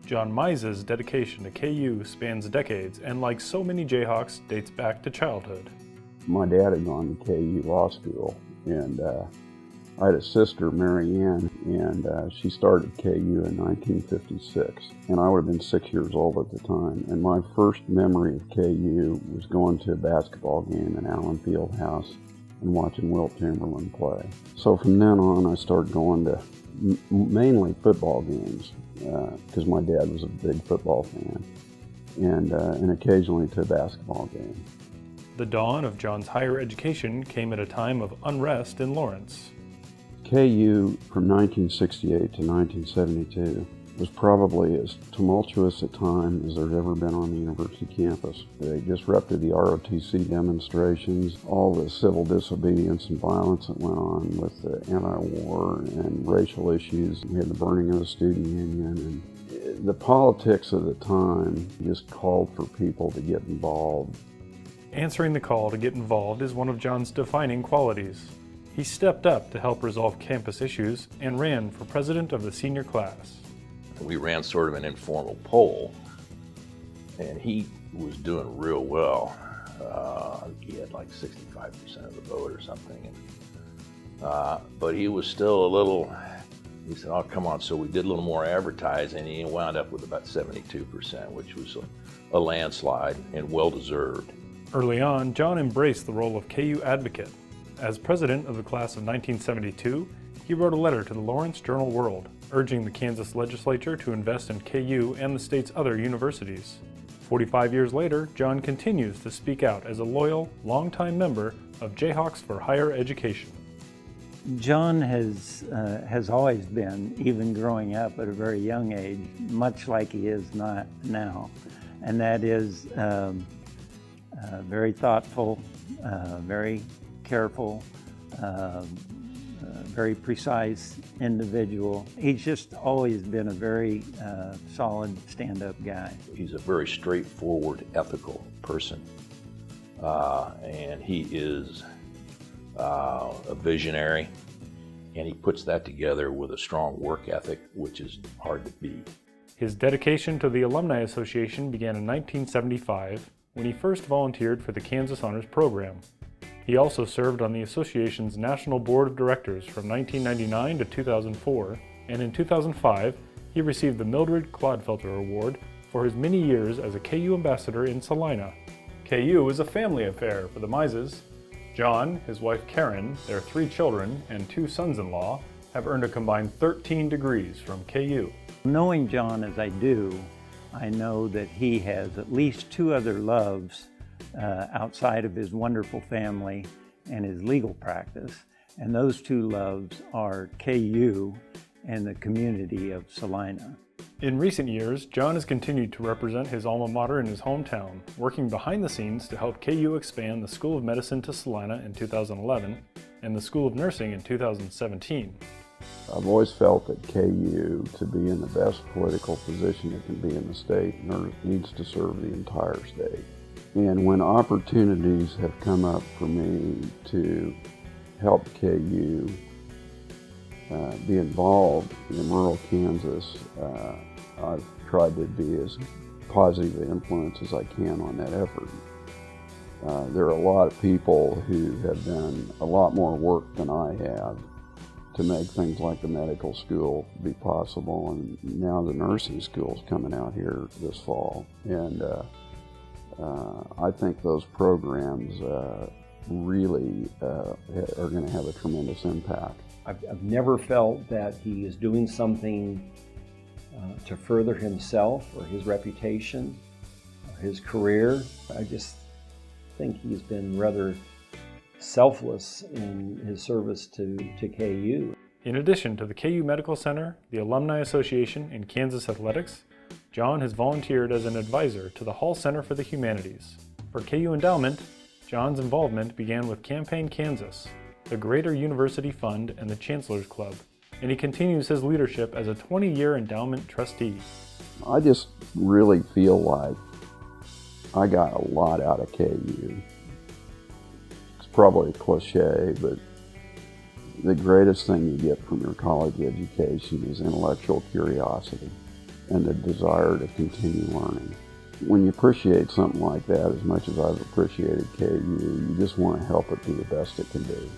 John Mize's dedication to KU spans decades and, like so many Jayhawks, dates back to childhood. My dad had gone to KU Law School, and I had a sister, Mary Ann, and she started KU in 1956, and I would have been 6 years old at the time. And my first memory of KU was going to a basketball game in Allen Fieldhouse and watching Wilt Chamberlain play. So from then on, I started going to mainly football games, because my dad was a big football fan, and occasionally to a basketball game. The dawn of John's higher education came at a time of unrest in Lawrence. KU from 1968 to 1972 was probably as tumultuous a time as there's ever been on the university campus. They disrupted the ROTC demonstrations, all the civil disobedience and violence that went on with the anti-war and racial issues. We had the burning of the student union, and the politics of the time just called for people to get involved. Answering the call to get involved is one of John's defining qualities. He stepped up to help resolve campus issues and ran for president of the senior class. We ran sort of an informal poll, and he was doing real well. He had like 65% of the vote or something. But he was still a little, he said, oh, come on. So we did a little more advertising, and he wound up with about 72%, which was a landslide and well-deserved. Early on, John embraced the role of KU advocate. As president of the class of 1972, he wrote a letter to the Lawrence Journal-World, urging the Kansas legislature to invest in KU and the state's other universities. 45 years later, John continues to speak out as a loyal, longtime member of Jayhawks for Higher Education. John has always been, even growing up at a very young age, much like he is not now, and that is very thoughtful, very careful, very precise individual. He's just always been a very solid stand-up guy. He's a very straightforward, ethical person, and he is a visionary, and he puts that together with a strong work ethic, which is hard to beat. His dedication to the Alumni Association began in 1975 when he first volunteered for the Kansas Honors Program. He also served on the association's National Board of Directors from 1999 to 2004, and in 2005, he received the Mildred Clodfelter Award for his many years as a KU ambassador in Salina. KU is a family affair for the Mizes. John, his wife Karen, their 3 children, and 2 sons-in-law have earned a combined 13 degrees from KU. Knowing John as I do, I know that he has at least 2 other loves outside of his wonderful family and his legal practice, and those 2 loves are KU and the community of Salina. In recent years, John has continued to represent his alma mater in his hometown, working behind the scenes to help KU expand the School of Medicine to Salina in 2011 and the School of Nursing in 2017. I've always felt that KU, to be in the best political position it can be in the state, needs to serve the entire state. And when opportunities have come up for me to help KU be involved in rural Kansas, I've tried to be as positive an influence as I can on that effort. There are a lot of people who have done a lot more work than I have to make things like the medical school be possible, and now the nursing school is coming out here this fall. And I think those programs really are going to have a tremendous impact. I've never felt that he is doing something to further himself or his reputation or his career. I just think he's been rather selfless in his service to KU. In addition to the KU Medical Center, the Alumni Association, and Kansas Athletics, John has volunteered as an advisor to the Hall Center for the Humanities. For KU Endowment, John's involvement began with Campaign Kansas, the Greater University Fund, and the Chancellor's Club, and he continues his leadership as a 20-year endowment trustee. I just really feel like I got a lot out of KU. It's probably a cliche, but the greatest thing you get from your college education is intellectual curiosity. and the desire to continue learning. When you appreciate something like that as much as I've appreciated KU, you just want to help it be the best it can be.